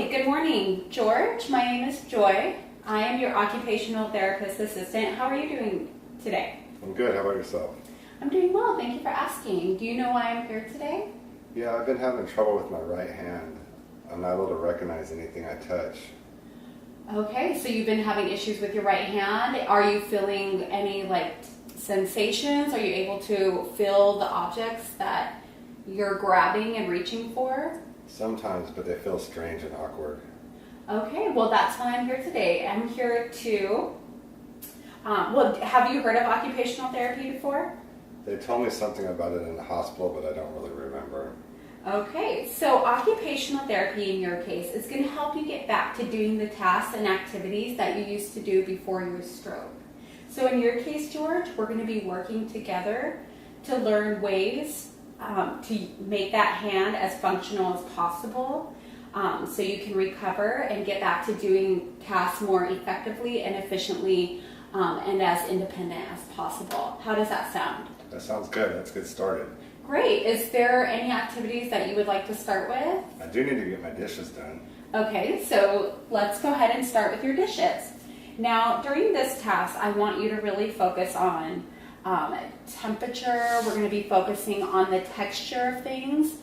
Hi, good morning, George. My name is Joy. I am your occupational therapist assistant. How are you doing today? I'm good. How about yourself? I'm doing well. Thank you for asking. Do you know why I'm here today? Yeah, I've been having trouble with my right hand. I'm not able to recognize anything I touch. Okay, so you've been having issues with your right hand. Are you feeling any sensations? Are you able to feel the objects that you're grabbing and reaching for? Sometimes, but they feel strange and awkward. Okay, well that's why I'm here today. I'm here to, have you heard of occupational therapy before? They told me something about it in the hospital, but I don't really remember. Okay, so occupational therapy in your case is going to help you get back to doing the tasks and activities that you used to do before your stroke. So in your case, George, we're going to be working together to learn ways to make that hand as functional as possible so you can recover and get back to doing tasks more effectively and efficiently and as independent as possible. How does that sound? That sounds good. Let's get started. Great. Is there any activities that you would like to start with? I do need to get my dishes done. Okay, so let's go ahead and start with your dishes. Now, during this task, I want you to really focus on temperature. We're going to be focusing on the texture of things,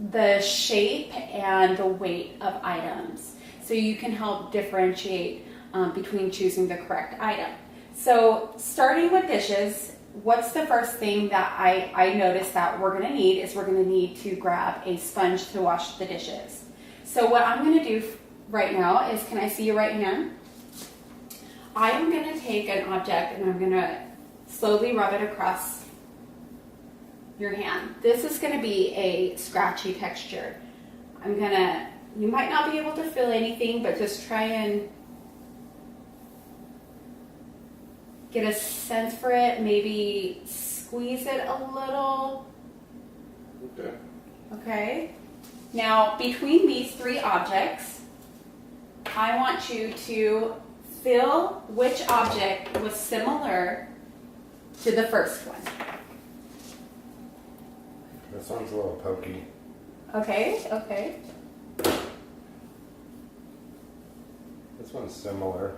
the shape, and the weight of items. So you can help differentiate between choosing the correct item. So starting with dishes, what's the first thing that I noticed that we're going to need is we're going to need to grab a sponge to wash the dishes. So what I'm going to do right now is, can I see your right hand? I am going to take an object and I'm going to slowly rub it across your hand. This is going to be a scratchy texture. You might not be able to feel anything, but just try and get a sense for it. Maybe squeeze it a little. Okay. Okay. Now, between these three objects, I want you to feel which object was similar to the first one. That sounds a little pokey. Okay. This one's similar,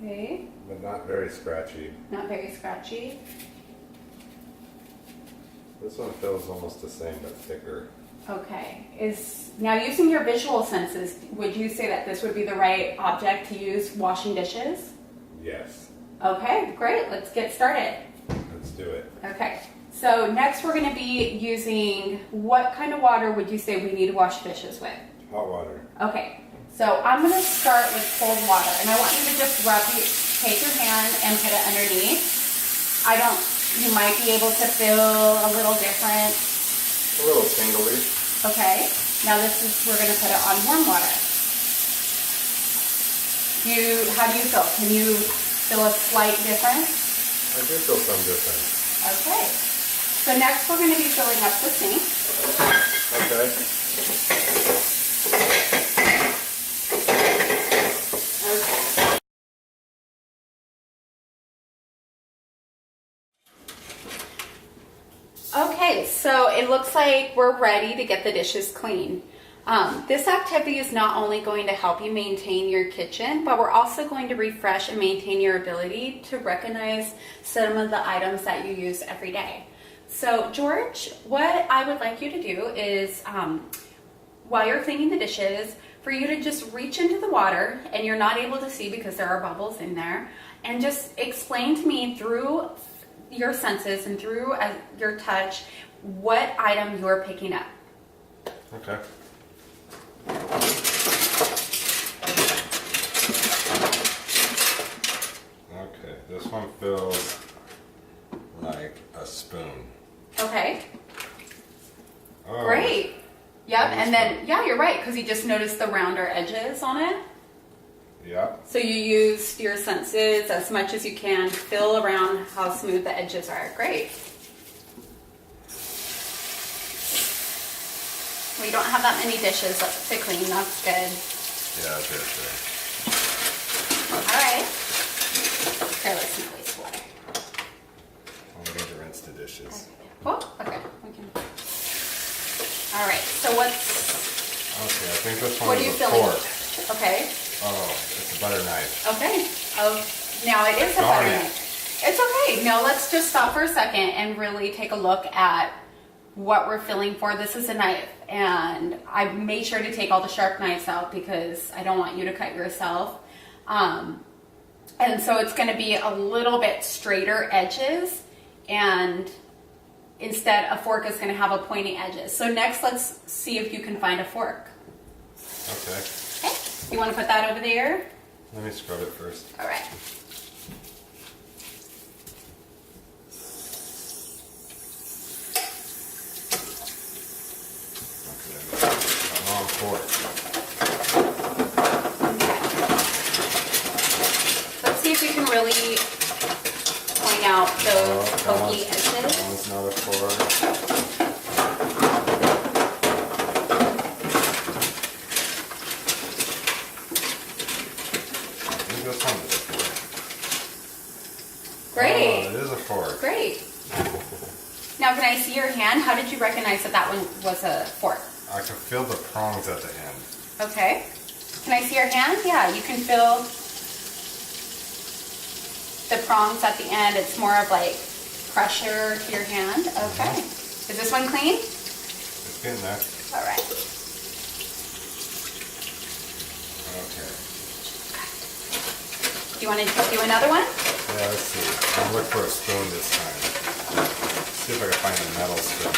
Okay. but not very scratchy. Not very scratchy. This one feels almost the same, but thicker. Okay. Now using your visual senses, would you say that this would be the right object to use washing dishes? Yes. Okay, great. Let's get started. Let's do it. Okay. So next we're going to be using, what kind of water would you say we need to wash dishes with? Hot water. Okay. So I'm going to start with cold water, and I want you to just take your hand and put it underneath. You might be able to feel a little different. A little tingly. Okay. Now we're going to put it on warm water. How do you feel? Can you feel a slight difference? I do feel some difference. Okay. So next we're going to be filling up the sink. Okay. Okay, so it looks like we're ready to get the dishes clean. This activity is not only going to help you maintain your kitchen, but we're also going to refresh and maintain your ability to recognize some of the items that you use every day. So George, what I would like you to do is, while you're cleaning the dishes, for you to just reach into the water, and you're not able to see because there are bubbles in there, and just explain to me through your senses and through your touch what item you're picking up. Okay. Okay, this one feels like a spoon. Okay. Oh, Great. Yep, nice and then, yeah, you're right, because you just noticed the rounder edges on it. Yeah. So you use your senses as much as you can, feel around how smooth the edges are. Great. We don't have that many dishes to clean. That's good. Yeah, that's good. All right. Here, let's not waste water. I'm going to rinse the dishes. Well, okay. We can. All right. So what's Okay, I think this one What are is you a feeling? fork. Okay. Oh, it's a butter knife. Okay. Oh, now it is a Darn butter it. knife. It's okay. Now let's just stop for a second and really take a look at what we're feeling for. This is a knife, and I made sure to take all the sharp knives out because I don't want you to cut yourself. And so it's going to be a little bit straighter edges, and instead a fork is going to have a pointy edges. So next, let's see if you can find a fork. Okay. Okay. You want to put that over there? Let me scrub it first. All right. Wrong fork. Let's see if you can really point out those pokey That edges. one's not a fork. I think this one is a fork. Great. Oh, it is a fork. Great. Now, can I see your hand? How did you recognize that that one was a fork? I can feel the prongs at the end. Okay. Can I see your hand? Yeah, you can feel the prongs at the end. It's more of like pressure to your hand. Okay. Is this one clean? It's getting there. All right. Okay. Do you want to do another one? Yeah, let's see. I'll look for a spoon this time. See if I can find a metal spoon.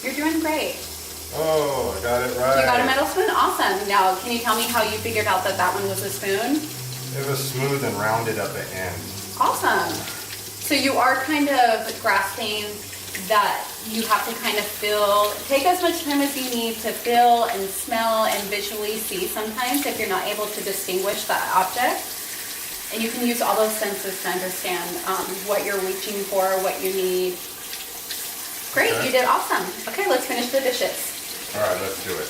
You're doing great. Oh, I got it right. You got a metal spoon? Awesome. Now, can you tell me how you figured out that that one was a spoon? It was smooth and rounded at the end. Awesome. So you are kind of grasping that you have to kind of feel, take as much time as you need to feel and smell and visually see sometimes if you're not able to distinguish that object. And you can use all those senses to understand what you're reaching for, what you need. Great, Okay. you did awesome. Okay, let's finish the dishes. All right, let's do it.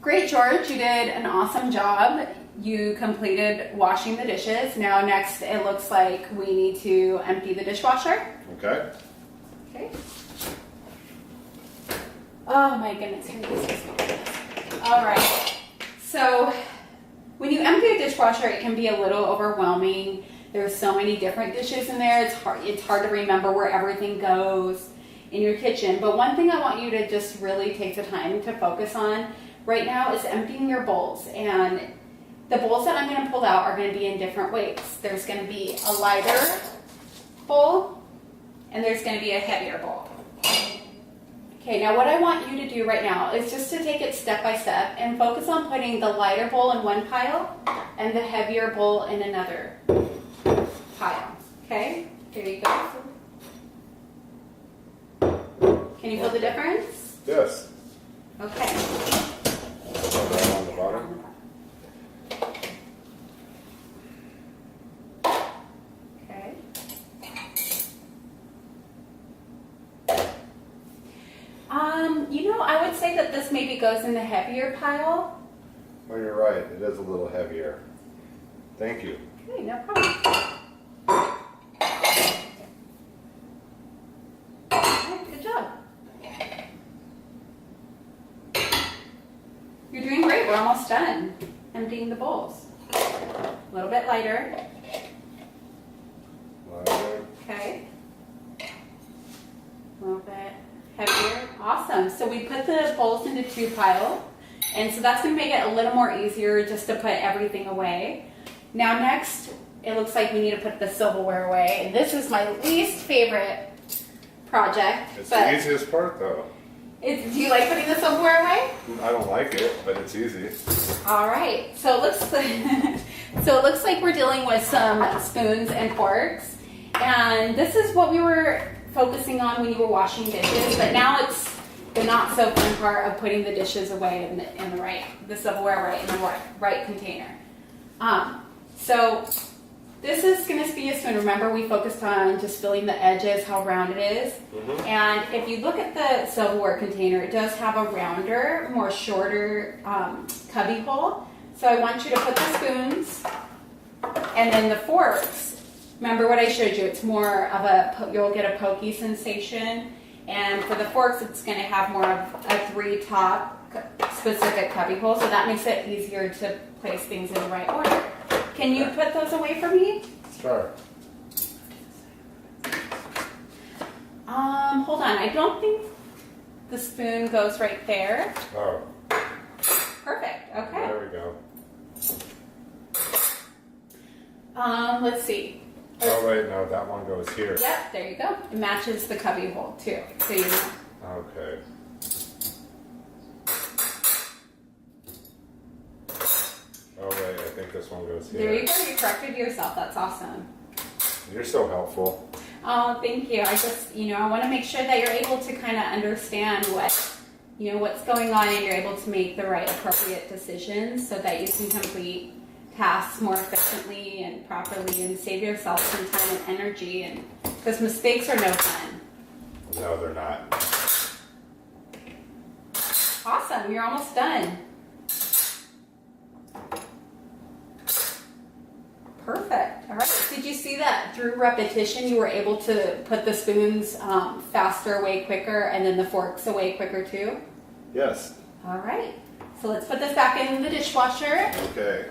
Great, George, you did an awesome job. You completed washing the dishes. Now next, it looks like we need to empty the dishwasher. Okay. Okay. Oh my goodness, here this is. All right. So when you empty a dishwasher, it can be a little overwhelming. There's so many different dishes in there. It's hard to remember where everything goes in your kitchen. But one thing I want you to just really take the time to focus on right now is emptying your bowls. And the bowls that I'm going to pull out are going to be in different weights. There's going to be a lighter bowl, and there's going to be a heavier bowl. Okay, now what I want you to do right now is just to take it step by step and focus on putting the lighter bowl in one pile and the heavier bowl in another pile. Okay, here you go. Can you feel the difference? Yes. Okay. Right on the bottom. Okay. I would say that this maybe goes in the heavier pile. Well, you're right. It is a little heavier. Thank you. Okay, no problem. Alright, good job. You're doing great. We're almost done emptying the bowls. A little bit lighter. Lighter. Okay. A little bit heavier. Awesome. So we put the bowls into two piles. And so that's going to make it a little more easier just to put everything away. Now next, it looks like we need to put the silverware away. And this is my least favorite project. It's but the easiest part, though. do you like putting the silverware away? I don't like it, but it's easy. All right. So it looks like we're dealing with some spoons and forks. And this is what we were focusing on when you were washing dishes, but now it's the not so fun part of putting the dishes away in the silverware right in the right container. So this is going to be a spoon. Remember, we focused on just filling the edges, how round it is. And if you look at the silverware container, it does have a rounder, more shorter cubby hole. So I want you to put the spoons and then the forks. Remember what I showed you, it's more of you'll get a pokey sensation. And for the forks, it's going to have more of a 3-top specific cubby hole. So that makes it easier to place things in the right order. Can you put those away for me? Sure. Hold on. I don't think the spoon goes right there. Oh. Perfect. Okay. There we go. Let's see. Oh wait, no, that one goes here. Yep, there you go. It matches the cubby hole too. So you know. Okay. Oh wait, I think this one goes here. There you go. You corrected yourself. That's awesome. You're so helpful. Oh, thank you. I just, I want to make sure that you're able to kind of understand what's going on, and you're able to make the right appropriate decisions so that you can complete tasks more efficiently and properly and save yourself some time and energy, and because mistakes are no fun. No, they're not. Awesome. You're almost done. Perfect. All right. Did you see that through repetition you were able to put the spoons faster, way quicker, and then the forks away quicker too? Yes. All right. So let's put this back in the dishwasher. Okay.